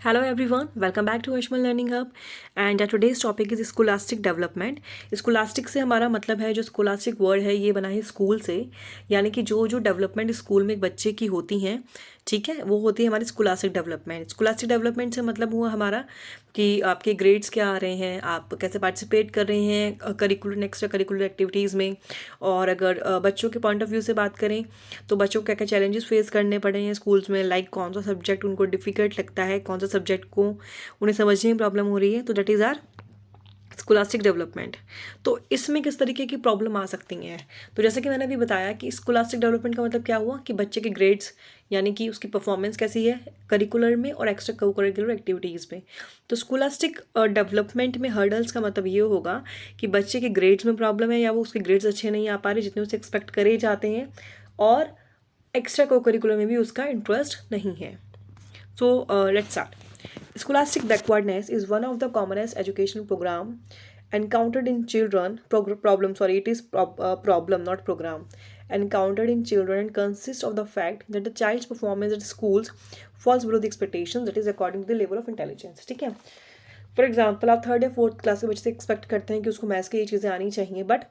Hello everyone, welcome back to Ashmal Learning Hub and today's topic is scholastic development. Scholastic से हमारा मतलब है जो scholastic word है ये बना है स्कूल से, यानी कि जो जो डेवलपमेंट स्कूल में एक बच्चे की होती हैं, ठीक है, वो होती है हमारी स्कूलास्टिक डेवलपमेंट। स्कूलास्टिक डेवलपमेंट से मतलब हुआ हमारा कि आपके ग्रेड्स क्या आ रहे हैं, आप कैसे पार्टिसिपेट कर रहे हैं करिकुलर एक्स्ट्रा करिकुलर एक्टिविटीज़ में। और अगर बच्चों के पॉइंट ऑफ व्यू से बात करें तो बच्चों को क्या क्या चैलेंजेस फेस करने पड़े हैं स्कूल्स में, लाइक कौन सा सब्जेक्ट उनको डिफ़िकल्ट लगता है, कौन सा सब्जेक्ट को उन्हें समझने में प्रॉब्लम हो रही है, तो दैट इज़ आर स्कूलास्टिक डेवलपमेंट। तो इसमें किस तरीके की प्रॉब्लम आ सकती हैं, तो जैसे कि मैंने अभी बताया कि स्कूलास्टिक डेवलपमेंट का मतलब क्या हुआ कि बच्चे के ग्रेड्स यानी कि उसकी परफॉर्मेंस कैसी है करिकुलर में और एक्स्ट्रा करिकुलर एक्टिविटीज़ में। तो स्कूलास्टिक डेवलपमेंट में हर्डल्स का मतलब ये होगा कि बच्चे के ग्रेड्स में प्रॉब्लम है या वो उसके ग्रेड्स अच्छे नहीं आ पा रहे जितने उसे एक्सपेक्ट करे जाते हैं, और एक्स्ट्रा करिकुलर में भी उसका इंटरेस्ट नहीं है। So let's start. Scholastic backwardness is one of the commonest educational program encountered in children. Problem, sorry, it is problem, not program. Encountered in children and consists of the fact that the child's performance at schools falls below the expectations, that is according to the level of intelligence. ठीक है, for example आप third या fourth class के बच्चे से expect करते हैं कि उसको मैथ्स की ये चीज़ें आनी चाहिए, बट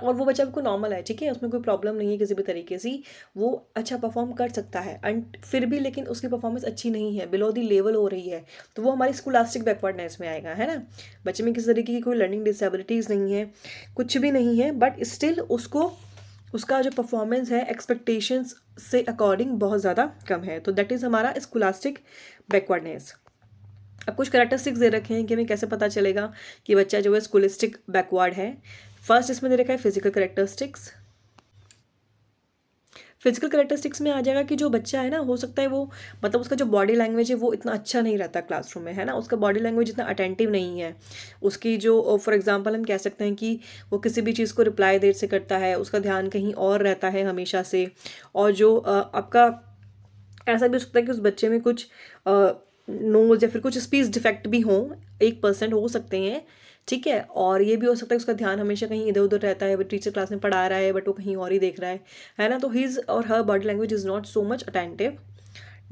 और वो बच्चा बिल्कुल नॉर्मल है, ठीक है, उसमें कोई प्रॉब्लम नहीं है किसी भी तरीके से, वो अच्छा परफॉर्म कर सकता है एंड फिर भी लेकिन उसकी परफॉर्मेंस अच्छी नहीं है, बिलो दी लेवल हो रही है, तो वो हमारी स्कूलास्टिक बैकवर्डनेस में आएगा, है ना। बच्चे में किसी तरीके की कोई लर्निंग डिसेबिलिटीज़ नहीं है, कुछ भी नहीं है, बट स्टिल उसको उसका जो परफॉर्मेंस है एक्सपेक्टेशंस से अकॉर्डिंग बहुत ज़्यादा कम है, तो दैट इज़ हमारा स्कूलास्टिक बैकवर्डनेस। अब कुछ करेक्टरिस्टिक्स दे रखे हैं कि हमें कैसे पता चलेगा कि बच्चा जो है स्कूलिस्टिक बैकवर्ड है। फर्स्ट इसमें दे रखा है फिजिकल करेक्टरिस्टिक्स। फिजिकल करेक्टरिस्टिक्स में आ जाएगा कि जो बच्चा है ना, हो सकता है वो मतलब उसका जो बॉडी लैंग्वेज है वो इतना अच्छा नहीं रहता क्लासरूम में, है ना, उसका बॉडी लैंग्वेज इतना अटेंटिव नहीं है, उसकी जो फॉर एग्जांपल हम कह सकते हैं कि वो किसी भी चीज़ को रिप्लाई देर से करता है, उसका ध्यान कहीं और रहता है हमेशा से, और जो आपका ऐसा भी हो सकता है कि उस बच्चे में कुछ नोज या फिर कुछ स्पीच डिफेक्ट भी हों, 1% हो सकते हैं, ठीक है, और ये भी हो सकता है उसका ध्यान हमेशा कहीं इधर उधर रहता है, टीचर क्लास में पढ़ा रहा है बट वो कहीं और ही देख रहा है ना, तो हिज और her body language is not so much attentive.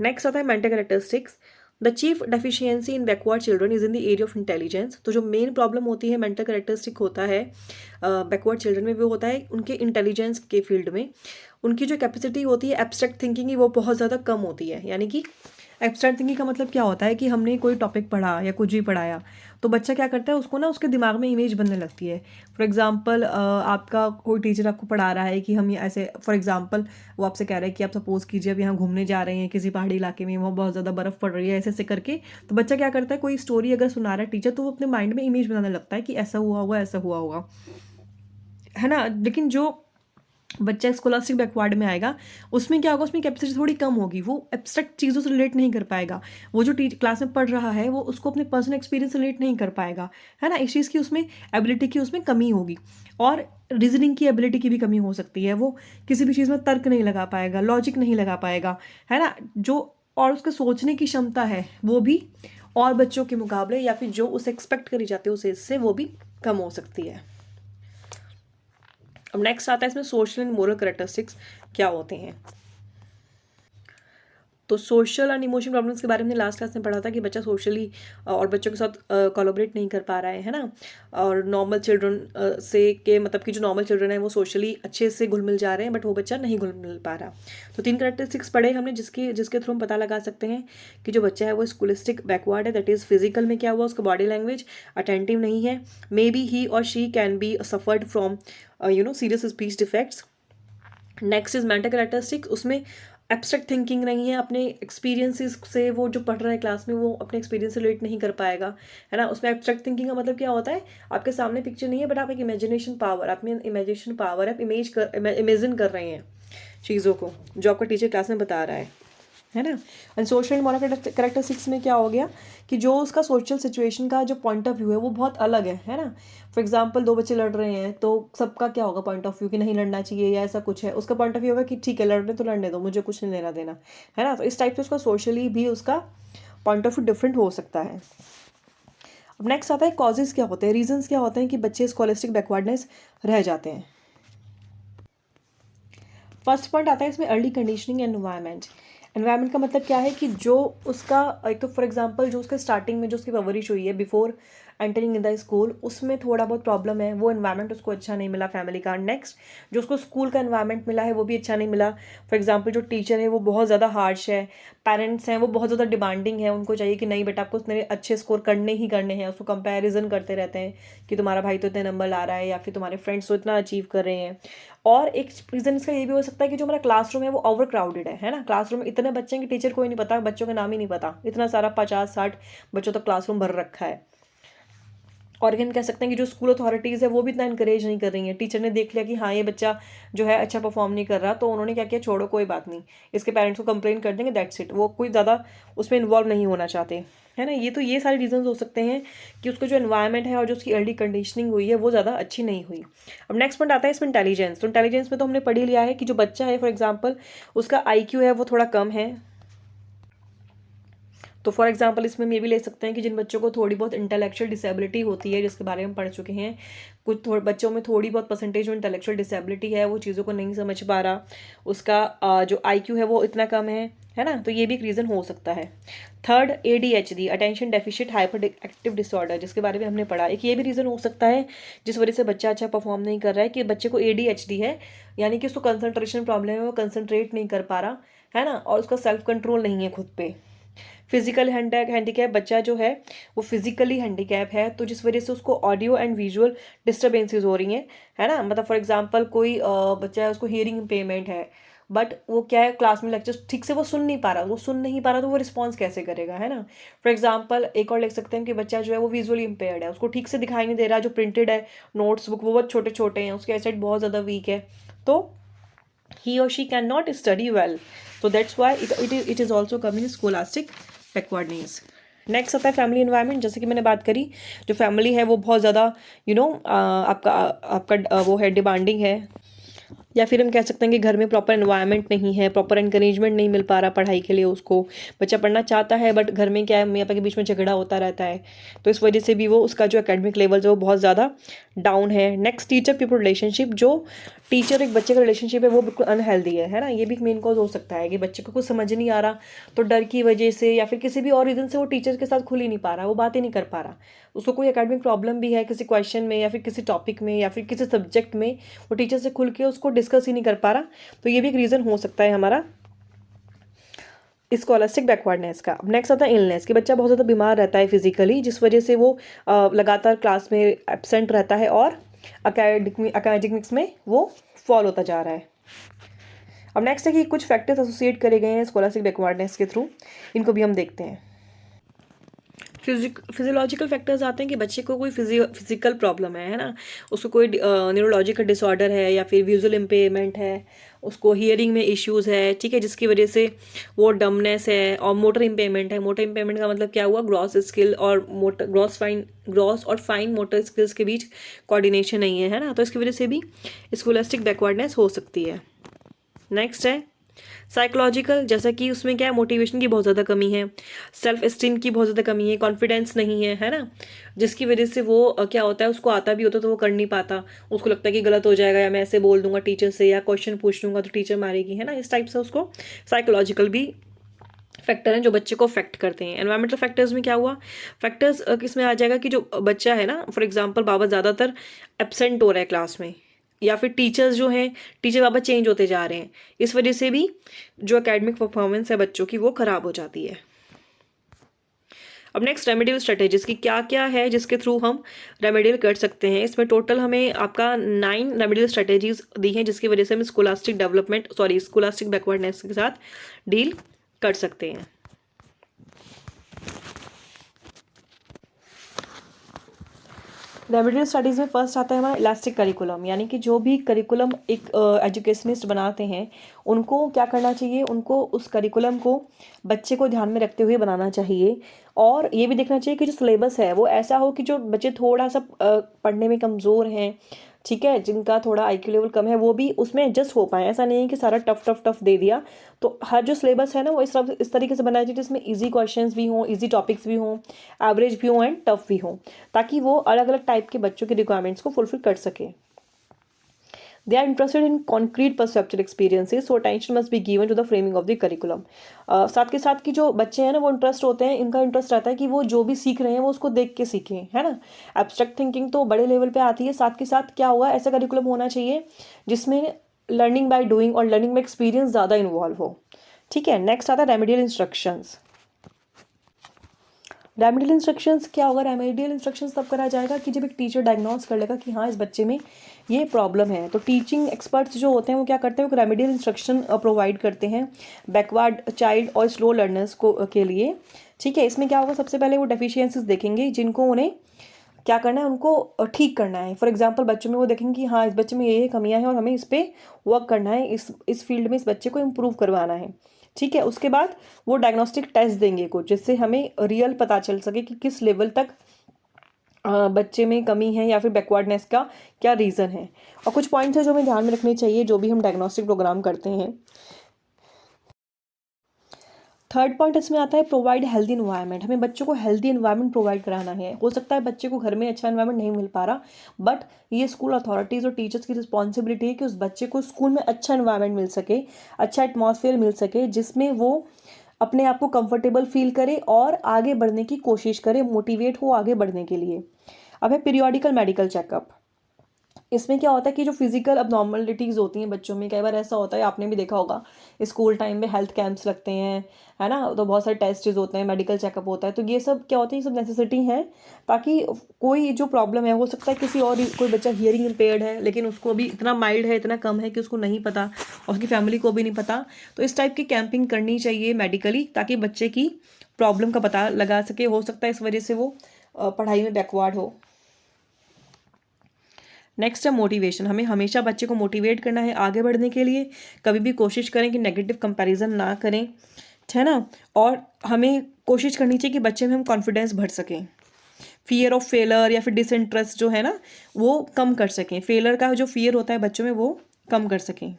Next आता है mental characteristics. The chief deficiency in backward children is in the area of intelligence. तो जो मेन प्रॉब्लम होती है मेंटल कैरेक्टरिस्टिक होता है बैकवर्ड चिल्ड्रन में, वो होता है उनके इंटेलिजेंस के फील्ड में उनकी जो कैपेसिटी होती है एब्स्ट्रैक्ट थिंकिंग की वो बहुत ज़्यादा कम होती है। यानी कि एब्स्ट्रैक्ट थिंकिंग का मतलब क्या होता है कि हमने कोई टॉपिक पढ़ा या कुछ भी पढ़ाया तो बच्चा क्या करता है, उसको ना उसके दिमाग में इमेज बनने लगती है। फॉर एग्जांपल आपका कोई टीचर आपको पढ़ा रहा है कि हम ये ऐसे, फॉर एग्जांपल वो आपसे कह रहा है कि आप सपोज कीजिए अब यहाँ घूमने जा रहे हैं किसी पहाड़ी इलाके में, वहाँ बहुत ज़्यादा बर्फ़ पड़ रही है, ऐसे ऐसे करके, तो बच्चा क्या करता है, कोई स्टोरी अगर सुना रहा है टीचर तो वो अपने माइंड में इमेज बनाने लगता है कि ऐसा हुआ होगा ऐसा हुआ होगा, है ना। लेकिन जो बच्चा स्कॉलस्टिक बैकवर्ड में आएगा उसमें क्या होगा, उसमें कैपेसिटी थोड़ी कम होगी, वो एब्स्ट्रैक्ट चीज़ों से रिलेट नहीं कर पाएगा, वो जो क्लास में पढ़ रहा है वो उसको अपने पर्सनल एक्सपीरियंस से रिलेट नहीं कर पाएगा, है ना। इस चीज़ की उसमें एबिलिटी की उसमें कमी होगी, और रीजनिंग की एबिलिटी की भी कमी हो सकती है, वो किसी भी चीज़ में तर्क नहीं लगा पाएगा, लॉजिक नहीं लगा पाएगा, है ना, जो और उसके सोचने की क्षमता है वो भी और बच्चों के मुकाबले या फिर जो उसे एक्सपेक्ट करी जाती है उसे इससे वो भी कम हो सकती है। अब नेक्स्ट आता है इसमें सोशल एंड मोरल करेक्टरिस्टिक्स क्या होते हैं। तो सोशल एंड इमोशनल प्रॉब्लम्स के बारे में लास्ट क्लास में पढ़ा था कि बच्चा सोशली और बच्चों के साथ कोलैबोरेट नहीं कर पा रहा है ना, और नॉर्मल चिल्ड्रन से के मतलब कि जो नॉर्मल चिल्ड्रन है वो सोशली अच्छे से घुल मिल जा रहे हैं बट वो बच्चा नहीं घुल मिल पा रहा। तो 3 करेक्टरिस्टिक्स पढ़े हमने जिसके थ्रू हम पता लगा सकते हैं कि जो बच्चा है वो स्कूलिस्टिक बैकवर्ड है। दैट इज़ फिजिकल में क्या हुआ, उसका बॉडी लैंग्वेज अटेंटिव नहीं है, मे बी ही और she can be suffered from serious speech defects. Next is mental characteristics, उसमें एब्स्ट्रैक्ट थिंकिंग नहीं है, अपने एक्सपीरियंसेस से वो जो पढ़ रहा है क्लास में वो अपने एक्सपीरियंस से रिलेट नहीं कर पाएगा, है ना। उसमें एब्स्ट्रैक्ट थिंकिंग का मतलब क्या होता है, आपके सामने पिक्चर नहीं है बट आप एक इमेजिनेशन पावर, आप में इमेजिनेशन पावर है, आप इमेजिन कर रहे हैं चीज़ों को जो आपका टीचर क्लास में बता रहा है ना। And social and moral characteristics में क्या हो गया कि जो उसका सोशल सिचुएशन का जो पॉइंट ऑफ व्यू है वो बहुत अलग है ना। फॉर एग्जांपल 2 बच्चे लड़ रहे हैं तो सबका क्या होगा पॉइंट ऑफ व्यू कि नहीं लड़ना चाहिए या ऐसा कुछ है, उसका पॉइंट ऑफ व्यू होगा कि ठीक है लड़ने तो लड़ने दो, मुझे कुछ नहीं लेना देना, है ना। तो इस टाइप से उसका सोशली भी उसका पॉइंट ऑफ व्यू डिफरेंट हो सकता है। अब नेक्स्ट आता है कॉजेज क्या होते हैं, रीजंस क्या होते हैं कि बच्चे स्कॉलिस्टिक बैकवर्डनेस रह जाते हैं। फर्स्ट पॉइंट आता है इसमें early conditioning and environment. Environment का मतलब क्या है कि जो उसका एक तो फॉर एग्जांपल जो उसके स्टार्टिंग में जो उसकी परवरिश हुई है before entering in the school, उसमें थोड़ा बहुत प्रॉब्लम है, वो एनवायरनमेंट उसको अच्छा नहीं मिला फैमिली का। नेक्स्ट जो उसको स्कूल का एनवायरनमेंट मिला है वो भी अच्छा नहीं मिला। फॉर एग्जांपल जो टीचर है वो बहुत ज़्यादा हार्श है, पेरेंट्स हैं वो बहुत ज़्यादा डिमांडिंग है, उनको चाहिए कि नहीं बेटा आपको उतने अच्छे स्कोर करने ही करने हैं, उसको कंपैरिजन करते रहते हैं कि तुम्हारा भाई तो इतने नंबर ला रहा है या फिर तुम्हारे फ्रेंड्स तो इतना अचीव कर रहे हैं। और एक रीज़न इसका ये भी हो सकता है कि जो हमारा क्लासरूम है वो ओवर क्राउडेड है ना। क्लासरूम में इतने बच्चे हैं कि टीचर कोई नहीं पता, बच्चों का नाम ही नहीं पता, इतना सारा 50-60 बच्चों तक क्लासरूम भर रखा है। और अगेन कह सकते हैं कि जो स्कूल अथॉरिटीज़ है वो भी इतना इनकरेज नहीं कर रही है। टीचर ने देख लिया कि हाँ ये बच्चा जो है अच्छा परफॉर्म नहीं कर रहा, तो उन्होंने क्या किया, छोड़ो कोई बात नहीं, इसके पेरेंट्स को कंप्लेन कर देंगे, दैट्स इट। वो कोई ज़्यादा उसमें इन्वॉल्व नहीं होना चाहते, है ना। ये सारे रीजंस हो सकते हैं कि उसका जो एनवायरनमेंट है और जो उसकी अर्ली कंडीशनिंग हुई है वो ज़्यादा अच्छी नहीं हुई। अब नेक्स्ट पॉइंट आता है इसमें इंटेलिजेंस। तो इंटेलिजेंस में तो हमने पढ़ ही लिया है कि जो बच्चा है फॉर एग्जाम्पल उसका IQ है वो थोड़ा कम है। तो फॉर एग्जांपल इसमें हम ये भी ले सकते हैं कि जिन बच्चों को थोड़ी बहुत इंटेलेक्चुअल डिसेबिलिटी होती है, जिसके बारे में हम पढ़ चुके हैं, कुछ बच्चों में थोड़ी बहुत परसेंटेज में इंटेलेक्चुअल डिसेबिलिटी है, वो चीज़ों को नहीं समझ पा रहा, उसका जो IQ है वो इतना कम है ना, तो ये भी एक रीज़न हो सकता है। Third ADHD, attention deficit hyper active disorder, जिसके बारे में हमने पढ़ा, एक ये भी रीज़न हो सकता है जिस वजह से बच्चा अच्छा परफॉर्म नहीं कर रहा है, कि बच्चे को ADHD है, यानी कि उसको कंसंट्रेशन प्रॉब्लम है, वो कंसंट्रेट नहीं कर पा रहा है ना, और उसका सेल्फ कंट्रोल नहीं है खुद पे। फिजिकल हैंडीकैप, बच्चा जो है वो फिजिकली हैंडीकैप है, तो जिस वजह से उसको ऑडियो एंड विजुअल डिस्टर्बेंसेस हो रही हैं, है ना। मतलब फॉर एग्जांपल कोई बच्चा है उसको हियरिंग इम्पेयरमेंट है, बट वो क्या है क्लास में लेक्चर ठीक से वो सुन नहीं पा रहा, तो वो रिस्पॉन्स कैसे करेगा, है ना। फॉर एग्जांपल एक और लिख सकते हैं कि बच्चा जो है वो विजुअली इम्पेयर्ड है, उसको ठीक से दिखाई नहीं दे रहा, जो प्रिंटेड है नोट्स बुक वो बहुत छोटे छोटे हैं, उसकी आईसाइट बहुत ज़्यादा वीक है, तो he or she cannot study well, so that's why it is also coming scholastic backwardness. Next आता है फैमिली एनवायरनमेंट। जैसे कि मैंने बात करी, जो फैमिली है वो बहुत ज़्यादा आपका आपका वो है, डिमांडिंग है, या फिर हम कह सकते हैं कि घर में प्रॉपर एनवायरनमेंट नहीं है, प्रॉपर एनकरेजमेंट नहीं मिल पा रहा पढ़ाई के लिए उसको। बच्चा पढ़ना चाहता है बट घर में क्या है, मम्मी पापा के बीच में झगड़ा होता रहता है, तो इस वजह से भी वो उसका जो एकेडमिक लेवल जो बहुत ज़्यादा डाउन है। नेक्स्ट टीचर पीपल रिलेशनशिप, जो टीचर एक बच्चे का रिलेशनशिप है वो बिल्कुल अनहेल्दी है ना। ये भी एक मेन कॉज हो सकता है कि बच्चे को कुछ समझ नहीं आ रहा, तो डर की वजह से या फिर किसी भी और रीज़न से वो टीचर के साथ खुल ही नहीं पा रहा, वो बात ही नहीं कर पा रहा, उसको कोई एकेडमिक प्रॉब्लम भी है किसी क्वेश्चन में या फिर किसी टॉपिक में या फिर किसी सब्जेक्ट में, वो टीचर से खुल के उसको डिस्कस ही नहीं कर पा रहा, तो ये भी एक रीज़न हो सकता है हमारा स्कॉलस्टिक बैकवर्डनेस का। अब नेक्स्ट आता है इलनेस, कि बच्चा बहुत ज़्यादा बीमार रहता है फिजिकली, जिस वजह से वो लगातार क्लास में एब्सेंट रहता है और अकेडमिक्स में वो फॉल होता जा रहा है। अब नेक्स्ट है कि कुछ फैक्टर्स एसोसिएट करे गए हैं स्कॉलस्टिक बैकवर्डनेस के थ्रू, इनको भी हम देखते हैं। फिजियोलॉजिकल फैक्टर्स आते हैं कि बच्चे को कोई फिजिकल प्रॉब्लम है ना, उसको कोई न्यूरोलॉजिकल डिसऑर्डर है या फिर विजुअल इम्पेयरमेंट है, उसको हियरिंग में इश्यूज़ है, ठीक है, जिसकी वजह से वो डमनेस है, और मोटर इम्पेयरमेंट है। मोटर इम्पेयरमेंट का मतलब क्या हुआ, ग्रॉस स्किल और मोटर ग्रॉस और फाइन मोटर स्किल्स के बीच कोऑर्डिनेशन नहीं है ना, तो इसकी वजह से भी स्कॉलस्टिक बैकवर्डनेस हो सकती है। नेक्स्ट है साइकोलॉजिकल, जैसा कि उसमें क्या है, मोटिवेशन की बहुत ज़्यादा कमी है, सेल्फ एस्टीम की बहुत ज़्यादा कमी है, कॉन्फिडेंस नहीं है ना, जिसकी वजह से वो क्या होता है, उसको आता भी होता तो वो कर नहीं पाता, उसको लगता है कि गलत हो जाएगा, या मैं ऐसे बोल दूंगा टीचर से या क्वेश्चन पूछ लूँगा तो टीचर मारेगी, है ना। इस टाइप से उसको साइकोलॉजिकल भी फैक्टर हैं जो बच्चे को अफेक्ट करते हैं। एनवायरमेंटल फैक्टर्स में क्या हुआ, फैक्टर्स किस में आ जाएगा कि जो बच्चा है ना, फॉर एग्जांपल बाबा ज़्यादातर एब्सेंट हो रहा है क्लास में, या फिर टीचर्स जो हैं, टीचर बाबा चेंज होते जा रहे हैं, इस वजह से भी जो एकेडमिक परफॉर्मेंस है बच्चों की वो ख़राब हो जाती है। अब नेक्स्ट रेमेडियल स्ट्रेटेजीज की क्या क्या है जिसके थ्रू हम रेमेडियल कर सकते हैं। इसमें टोटल हमें आपका 9 रेमेडियल स्ट्रेटेजीज दी हैं, जिसकी वजह से हम स्कॉलस्टिक बैकवर्डनेस के साथ डील कर सकते हैं। रेमेडियल स्टडीज़ में फर्स्ट आता है हमारा इलास्टिक करिकुलम, यानी कि जो भी करिकुलम एक एजुकेशनिस्ट बनाते हैं उनको क्या करना चाहिए, उनको उस करिकुलम को बच्चे को ध्यान में रखते हुए बनाना चाहिए, और ये भी देखना चाहिए कि जो सिलेबस है वो ऐसा हो कि जो बच्चे थोड़ा सा पढ़ने में कमज़ोर हैं, ठीक है, जिनका थोड़ा IQ लेवल कम है, वो भी उसमें एडजस्ट हो पाए। ऐसा नहीं है कि सारा टफ टफ टफ दे दिया, तो हर जो सिलेबस है ना वो इस तरीके से बनाया चाहिए जिसमें इजी क्वेश्चंस भी हों, इजी टॉपिक्स भी हों, एवरेज भी हों एंड टफ भी हों, ताकि वो अलग अलग टाइप के बच्चों के रिक्वायरमेंट्स को फुलफिल कर सके। They are interested in concrete perceptual experiences, so attention must be given to the framing of the curriculum. साथ के साथ कि जो बच्चे हैं ना वो इंटरेस्ट होते हैं, इनका इंटरेस्ट रहता है कि वो जो भी सीख रहे हैं वो उसको देख के सीखें, है ना। एब्स्ट्रैक्ट थिंकिंग तो बड़े लेवल पे आती है, साथ के साथ क्या हुआ, ऐसा करिकुलम होना चाहिए जिसमें लर्निंग बाय डूइंग और लर्निंग बाय एक्सपीरियंस ज़्यादा इन्वॉल्व हो। ठीक है, नेक्स्ट आता है रेमेडियल इंस्ट्रक्शंस। रेमेडियल इंस्ट्रक्शंस क्या होगा, रेमेडियल इंस्ट्रक्शंस तब करा जाएगा कि जब एक टीचर डायग्नोस कर लेगा कि हाँ इस बच्चे में ये प्रॉब्लम है, तो टीचिंग एक्सपर्ट्स जो होते हैं वो क्या करते हैं, वो रेमेडियल इंस्ट्रक्शन प्रोवाइड करते हैं बैकवर्ड चाइल्ड और स्लो लर्नर्स को के लिए। ठीक है, इसमें क्या होगा, सबसे पहले वो डेफिशिएंसीज देखेंगे जिनको उन्हें क्या करना है, उनको ठीक करना है। फॉर एग्जांपल बच्चों में वो देखेंगे कि हाँ इस बच्चे में ये कमियां हैं और हमें इस पर वर्क करना है, इस फील्ड में इस बच्चे को इम्प्रूव करवाना है। ठीक है, उसके बाद वो डायग्नोस्टिक टेस्ट देंगे कुछ, जिससे हमें रियल पता चल सके कि किस लेवल तक बच्चे में कमी है या फिर बैकवर्डनेस का क्या रीज़न है। और कुछ पॉइंट्स हैं जो हमें ध्यान में रखने चाहिए जो भी हम डायग्नोस्टिक प्रोग्राम करते हैं। थर्ड पॉइंट इसमें आता है प्रोवाइड हेल्दी इन्वायरमेंट। हमें बच्चों को हेल्दी इन्वायरमेंट प्रोवाइड कराना है। हो सकता है बच्चे को घर में अच्छा इन्वायरमेंट नहीं मिल पा रहा, बट ये स्कूल अथॉरिटीज़ और टीचर्स की रिस्पॉन्सिबिलिटी है कि उस बच्चे को स्कूल में अच्छा इन्वायरमेंट मिल सके, अच्छा एटमॉस्फेयर मिल सके, जिसमें वो अपने आप को कंफर्टेबल फील करे और आगे बढ़ने की कोशिश करे, मोटिवेट हो आगे बढ़ने के लिए। अब है पीरियोडिकल मेडिकल चेकअप। इसमें क्या होता है कि जो फिजिकल अबनॉर्मलिटीज़ होती हैं बच्चों में, कई बार ऐसा होता है, आपने भी देखा होगा स्कूल टाइम में हेल्थ कैंप्स लगते हैं, है ना, तो बहुत सारे टेस्ट होते हैं, मेडिकल चेकअप होता है, तो ये सब क्या होते हैं, ये सब नेसेसिटी हैं ताकि कोई जो प्रॉब्लम है, हो सकता है किसी और कोई बच्चा हियरिंग इम्पेयर्ड है लेकिन उसको अभी इतना माइल्ड है, इतना कम है कि उसको नहीं पता और उसकी फैमिली को भी नहीं पता, तो इस टाइप की कैंपिंग करनी चाहिए मेडिकली, ताकि बच्चे की प्रॉब्लम का पता लगा सके। हो सकता है इस वजह से वो पढ़ाई में बैकवर्ड हो। नेक्स्ट है मोटिवेशन। हमें हमेशा बच्चे को मोटिवेट करना है आगे बढ़ने के लिए, कभी भी कोशिश करें कि नेगेटिव कंपैरिजन ना करें, है ना। और हमें कोशिश करनी चाहिए कि बच्चे में हम कॉन्फिडेंस भर सकें, फियर ऑफ फेलर या फिर डिसइंटरेस्ट जो है ना वो कम कर सकें, फेलर का जो फियर होता है बच्चों में वो कम कर सकें।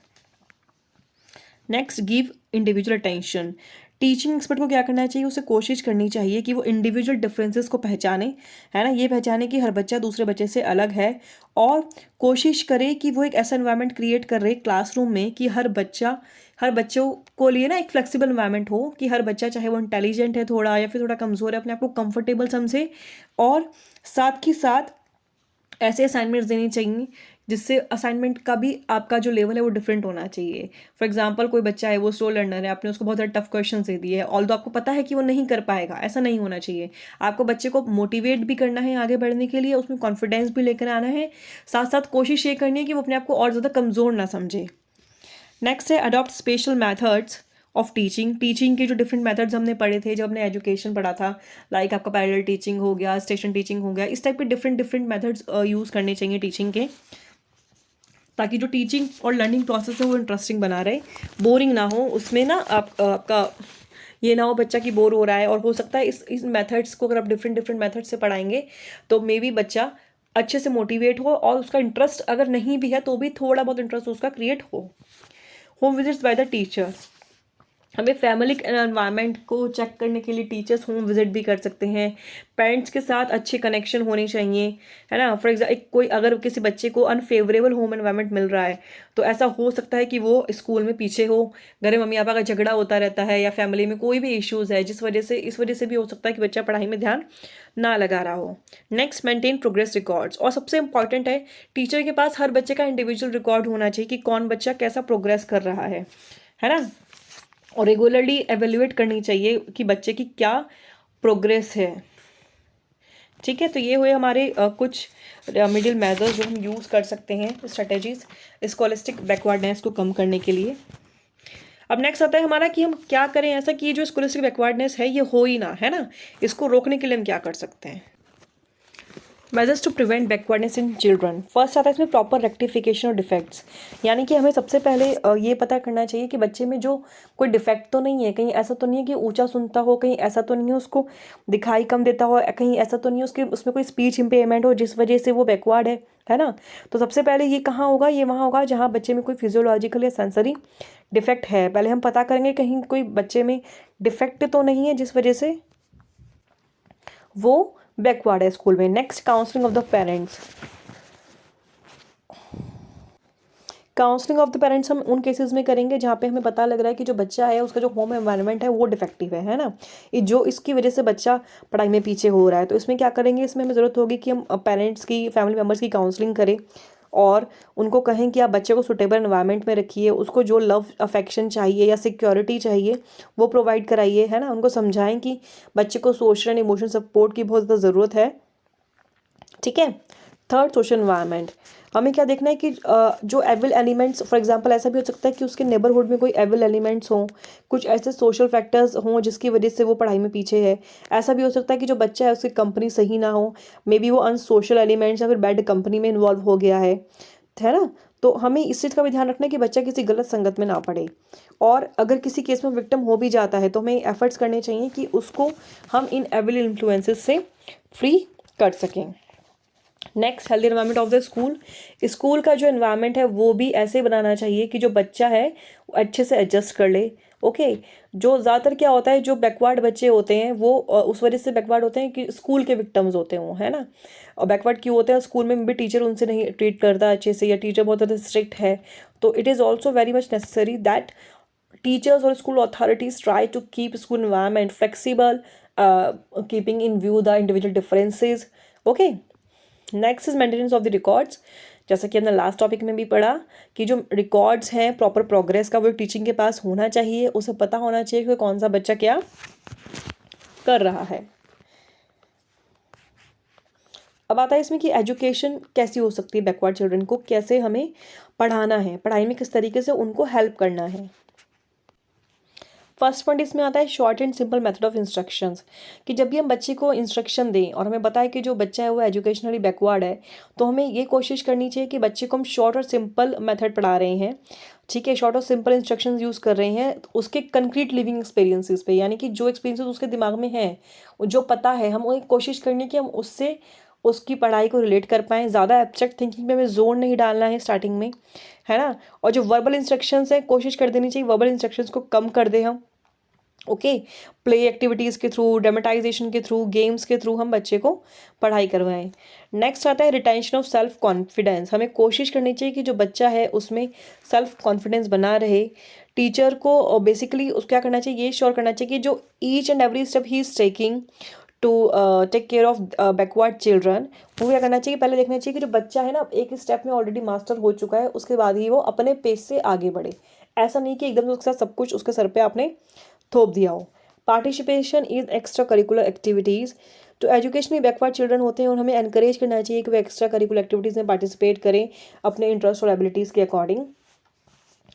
Next, give individual attention. Teaching expert को क्या करना चाहिए, उसे कोशिश करनी चाहिए कि वो इंडिविजुअल डिफरेंसेस को पहचाने, है ना, ये पहचाने कि हर बच्चा दूसरे बच्चे से अलग है, और कोशिश करे कि वो एक ऐसा एनवायरनमेंट क्रिएट कर रहे क्लासरूम में कि हर बच्चों को लिए ना एक फ्लेक्सिबल एनवायरनमेंट हो, कि हर बच्चा चाहे वो इंटेलिजेंट है थोड़ा या फिर थोड़ा कमज़ोर है, अपने आप को कंफर्टेबल समझे, और साथ ही साथ ऐसे असाइनमेंट्स देनी चाहिए जिससे असाइनमेंट का भी आपका जो लेवल है वो डिफरेंट होना चाहिए। फॉर एग्जांपल कोई बच्चा है वो स्लो लर्नर है, आपने उसको बहुत ज़्यादा टफ क्वेश्चन दे दिए है, ऑल्दो आपको पता है कि वो नहीं कर पाएगा, ऐसा नहीं होना चाहिए। आपको बच्चे को मोटिवेट भी करना है आगे बढ़ने के लिए, उसमें कॉन्फिडेंस भी लेकर आना है, साथ साथ कोशिश ये करनी है कि वो अपने आप को और ज़्यादा कमज़ोर ना समझे। नेक्स्ट है adopt special methods of teaching के जो डिफरेंट मेथड्स हमने पढ़े थे जब हमने एजुकेशन पढ़ा था, लाइक आपका पैरेलल टीचिंग हो गया, स्टेशन टीचिंग हो गया, इस टाइप के डिफरेंट मेथड्स यूज़ करने चाहिए टीचिंग के, ताकि जो टीचिंग और लर्निंग प्रोसेस है वो इंटरेस्टिंग बना रहे, बोरिंग ना हो उसमें ना, आपका ये ना हो बच्चा की बोर हो रहा है। और हो सकता है इस मेथड्स को अगर आप डिफरेंट मेथड से पढ़ाएंगे तो मे बी बच्चा अच्छे से मोटिवेट हो, और उसका इंटरेस्ट अगर नहीं भी है तो भी थोड़ा बहुत इंटरेस्ट उसका क्रिएट हो। Home visits by the teacher. हमें फैमिली एनवायरनमेंट को चेक करने के लिए टीचर्स होम विजिट भी कर सकते हैं। पेरेंट्स के साथ अच्छे कनेक्शन होने चाहिए, है ना। फॉर एग्जाम्पल कोई अगर किसी बच्चे को अनफेवरेबल होम एनवायरनमेंट मिल रहा है तो ऐसा हो सकता है कि वो स्कूल में पीछे हो, घर में मम्मी पापा का झगड़ा होता रहता है या फैमिली में कोई भी इश्यूज़ है इस वजह से भी हो सकता है कि बच्चा पढ़ाई में ध्यान ना लगा रहा हो। Next, maintain progress records. और सबसे इंपॉर्टेंट है टीचर के पास हर बच्चे का इंडिविजुअल रिकॉर्ड होना चाहिए कि कौन बच्चा कैसा प्रोग्रेस कर रहा है ना। और रेगुलरली एवेल्युएट करनी चाहिए कि बच्चे की क्या प्रोग्रेस है। ठीक है, तो ये हुए हमारे कुछ रेमेडियल मेजर्स जो हम यूज़ कर सकते हैं, स्ट्रेटेजीज स्कॉलिस्टिक बैकवर्डनेस को कम करने के लिए। अब नेक्स्ट आता है हमारा कि हम क्या करें ऐसा कि ये जो स्कॉलिस्टिक बैकवर्डनेस है ये हो ही ना, है ना, इसको रोकने के लिए हम क्या कर सकते हैं। Measures to prevent backwardness in children. First आता है इसमें प्रॉपर रेक्टिफिकेशन और डिफेक्ट्स, यानी कि हमें सबसे पहले ये पता करना चाहिए कि बच्चे में जो कोई डिफेक्ट तो नहीं है, कहीं ऐसा तो नहीं है कि ऊंचा सुनता हो, कहीं ऐसा तो नहीं है उसको दिखाई कम देता हो, कहीं ऐसा तो नहीं है उसके उसमें कोई स्पीच इम्पेयरमेंट हो जिस वजह से वो बैकवर्ड है ना। तो सबसे पहले ये कहाँ होगा, ये वहाँ होगा जहाँ बच्चे में कोई फिजियोलॉजिकल या सेंसरी डिफेक्ट है। पहले हम पता करेंगे कहीं कोई बच्चे में डिफेक्ट तो नहीं है जिस वजह से वो बैकवर्ड है स्कूल में। Next, counselling of the parents. Counselling of the parents हम उन केसेस में करेंगे जहाँ पे हमें पता लग रहा है कि जो बच्चा है उसका जो होम एनवायरनमेंट है वो डिफेक्टिव है ना, ये जो इसकी वजह से बच्चा पढ़ाई में पीछे हो रहा है। तो इसमें क्या करेंगे, इसमें हमें ज़रूरत होगी कि हम पेरेंट्स की, फैमिली मेम्बर्स की काउंसलिंग करें और उनको कहें कि आप बच्चे को सुटेबल एनवायरनमेंट में रखिए, उसको जो लव अफेक्शन चाहिए या सिक्योरिटी चाहिए वो प्रोवाइड कराइए, है ना। उनको समझाएं कि बच्चे को सोशल एंड इमोशनल सपोर्ट की बहुत ज़्यादा ज़रूरत है। ठीक है। Third, social environment. हमें क्या देखना है कि जो एविल एलिमेंट्स, फॉर एग्जांपल ऐसा भी हो सकता है कि उसके नेबरहुड में कोई एविल एलिमेंट्स हों, कुछ ऐसे सोशल फैक्टर्स हों जिसकी वजह से वो पढ़ाई में पीछे है। ऐसा भी हो सकता है कि जो बच्चा है उसकी कंपनी सही ना हो, मे बी वो अनसोशल एलिमेंट्स या फिर बैड कंपनी में इन्वॉल्व हो गया है ना। तो हमें इस चीज़ का भी ध्यान रखना है कि बच्चा किसी गलत संगत में ना पड़े। और अगर किसी केस में विक्टिम हो भी जाता है तो हमें एफर्ट्स करने चाहिए कि उसको हम इन एविल इन्फ्लुएंसेस से फ्री कर सकें। Next, healthy environment of the school. School का जो एनवायरनमेंट है वो भी ऐसे बनाना चाहिए कि जो बच्चा है वो अच्छे से एडजस्ट कर ले। ओके। जो ज़्यादातर क्या होता है, जो बैकवर्ड बच्चे होते हैं वो उस वजह से बैकवर्ड होते हैं कि स्कूल के विक्टिम्स होते हैं वो, है ना। और बैकवर्ड क्यों होते हैं, स्कूल में भी टीचर उनसे नहीं ट्रीट करता अच्छे से, या टीचर बहुत ज़्यादा स्ट्रिक्ट है। तो it is also very much necessary that teachers or school authorities try to keep school environment flexible, keeping in view the individual differences. Okay. Next is maintenance of the records. जैसा कि हमने last topic में भी पढ़ा कि जो records हैं proper progress का वो टीचिंग के पास होना चाहिए, उसे पता होना चाहिए कि कौन सा बच्चा क्या कर रहा है। अब आता है इसमें कि एजुकेशन कैसी हो सकती है, बैकवर्ड चिल्ड्रन को कैसे हमें पढ़ाना है, पढ़ाई में किस तरीके से उनको हेल्प करना है। फर्स्ट पॉइंट इसमें आता है short and simple method of instructions, कि जब भी हम बच्चे को इंस्ट्रक्शन दें और हमें बताए कि जो बच्चा है वो एजुकेशनली बैकवर्ड है, तो हमें ये कोशिश करनी चाहिए कि बच्चे को हम शॉर्ट और सिंपल मेथड पढ़ा रहे हैं। ठीक है, शॉर्ट और सिंपल इंस्ट्रक्शंस यूज़ कर रहे हैं उसके कंक्रीट लिविंग एक्सपीरियंसेस पे, यानी कि जो एक्सपीरियंसेस उसके दिमाग में हैं, जो पता है, हम वो कोशिश करनी है कि हम उससे उसकी पढ़ाई को रिलेट कर पाएँ। ज़्यादा एब्स्ट्रैक्ट थिंकिंग में हमें जोर नहीं डालना है स्टार्टिंग में, है ना। और जो वर्बल इंस्ट्रक्शंस हैं कोशिश कर देनी चाहिए वर्बल इंस्ट्रक्शंस को कम कर दें हम। ओके। प्ले एक्टिविटीज़ के थ्रू, ड्रामेटाइजेशन के थ्रू, गेम्स के थ्रू हम बच्चे को पढ़ाई करवाएं। नेक्स्ट आता है रिटेंशन ऑफ सेल्फ कॉन्फिडेंस। हमें कोशिश करनी चाहिए कि जो बच्चा है उसमें सेल्फ कॉन्फिडेंस बना रहे। टीचर को बेसिकली उस क्या करना चाहिए, ये श्योर करना चाहिए कि जो each and every step he is taking to take care of backward children, वो क्या करना चाहिए, पहले देखना चाहिए कि जो बच्चा है ना एक स्टेप में ऑलरेडी मास्टर हो चुका है, उसके बाद ही वो अपने पेस से आगे बढ़े। ऐसा नहीं कि एकदम उसके साथ सब कुछ उसके सर पे आपने थोप दिया हो। Participation is extra curricular activities. तो एजुकेशनली बैकवर्ड चिल्ड्रन होते हैं और हमें एनकरेज करना चाहिए कि वो एक्स्ट्रा करिकुलर एक्टिविटीज़ में पार्टिसिपेट करें अपने इंटरेस्ट और एबिलिटीज़ के अकॉर्डिंग।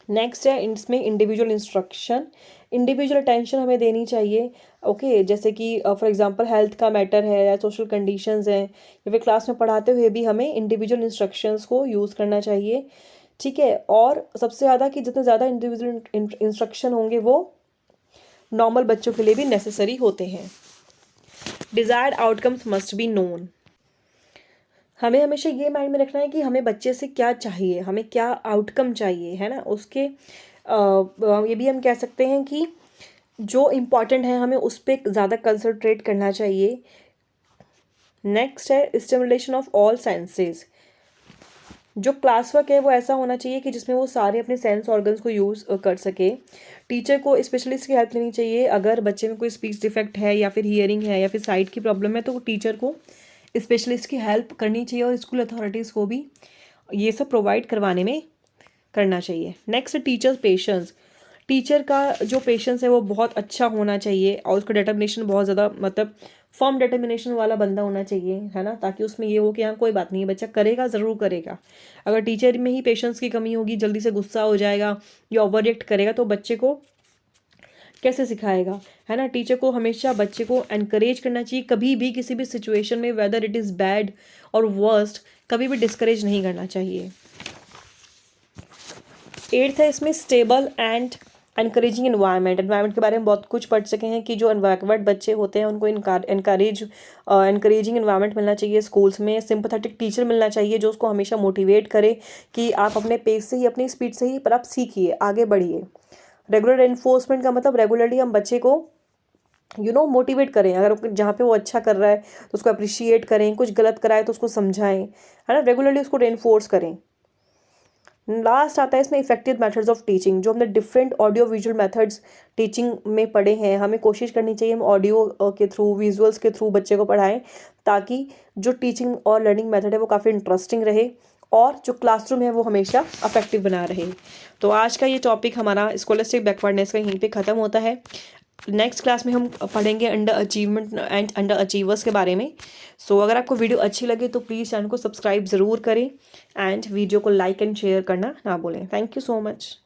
नेक्स्ट है इसमें इंडिविजुअल इंस्ट्रक्शन। इंडिविजुअल अटेंशन हमें देनी चाहिए। ओके। जैसे कि फॉर एग्जांपल हेल्थ का मैटर है या सोशल कंडीशंस हैं, या फिर क्लास में पढ़ाते हुए भी हमें इंडिविजुअल इंस्ट्रक्शंस को यूज़ करना चाहिए। ठीक है। और सबसे ज़्यादा कि जितने ज़्यादा इंडिविजुअल इंस्ट्रक्शन होंगे वो नॉर्मल बच्चों के लिए भी नेसेसरी होते हैं। Desired outcomes must be known. हमें हमेशा ये माइंड में रखना है कि हमें बच्चे से क्या चाहिए, हमें क्या आउटकम चाहिए, है ना। उसके ये भी हम कह सकते हैं कि जो इम्पॉर्टेंट है हमें उस पर ज़्यादा कंसंट्रेट करना चाहिए। नेक्स्ट है स्टिमुलेशन ऑफ ऑल सेंसेस। जो क्लास वर्क है वो ऐसा होना चाहिए कि जिसमें वो सारे अपने सेंस ऑर्गन्स को यूज़ कर सके। टीचर को स्पेशलिस्ट की हेल्प लेनी चाहिए। अगर बच्चे में कोई स्पीच डिफेक्ट है या फिर हियरिंग है या फिर साइट की प्रॉब्लम है तो टीचर को स्पेशलिस्ट की हेल्प करनी चाहिए और स्कूल अथॉरिटीज़ को भी ये सब प्रोवाइड करवाने में करना चाहिए। Next, teachers patience. टीचर का जो पेशेंस है वो बहुत अच्छा होना चाहिए और उसका डिटर्मिनेशन बहुत ज़्यादा मतलब फर्म डिटर्मिनेशन वाला बंदा होना चाहिए, है ना, ताकि उसमें ये हो कि हाँ कोई बात नहीं है, बच्चा करेगा, ज़रूर करेगा। अगर टीचर में ही पेशेंस की कमी होगी, जल्दी से गुस्सा हो जाएगा या ओवर रिएक्ट करेगा तो बच्चे को कैसे सिखाएगा, है ना। टीचर को हमेशा बच्चे को एनकरेज करना चाहिए, कभी भी किसी भी सिचुएशन में वेदर इट इज़ बैड और वर्स्ट कभी भी डिस्करेज नहीं करना चाहिए। एट्थ है इसमें स्टेबल एंड एनकरेजिंग एनवायरनमेंट के बारे में बहुत कुछ पढ़ सके हैं कि जो बैकवर्ड बच्चे होते हैं उनको एनकरेजिंग एनवायरनमेंट मिलना चाहिए स्कूल्स में। सिंपैथेटिक टीचर मिलना चाहिए जो उसको हमेशा मोटिवेट करे कि आप अपने पेस से ही, अपनी स्पीड से ही, पर आप सीखिए, आगे बढ़िए। रेगुलर एनफोर्समेंट का मतलब रेगुलरली हम बच्चे को मोटिवेट करें। अगर जहाँ पे वो अच्छा कर रहा है तो उसको अप्रिशिएट करें, कुछ गलत कराए तो उसको समझाएं, है ना, रेगुलरली उसको रेनफोर्स करें। लास्ट आता है इसमें इफेक्टिव मेथड्स ऑफ टीचिंग, जो हमने different audio visual methods teaching में पढ़े हैं, हमें कोशिश करनी चाहिए हम ऑडियो के थ्रू, विजुअल्स के थ्रू बच्चे को पढ़ाएं, ताकि जो टीचिंग और लर्निंग मेथड है वो काफ़ी इंटरेस्टिंग रहे और जो क्लासरूम है वो हमेशा अफेक्टिव बना रहे। तो आज का ये टॉपिक हमारा स्कॉलस्टिक बैकवर्डनेस का यहीं पे ख़त्म होता है। नेक्स्ट क्लास में हम पढ़ेंगे under achievement and under achievers के बारे में। सो अगर आपको वीडियो अच्छी लगे तो प्लीज़ चैनल को सब्सक्राइब ज़रूर करें एंड वीडियो को लाइक एंड शेयर करना ना भूलें। Thank you so much.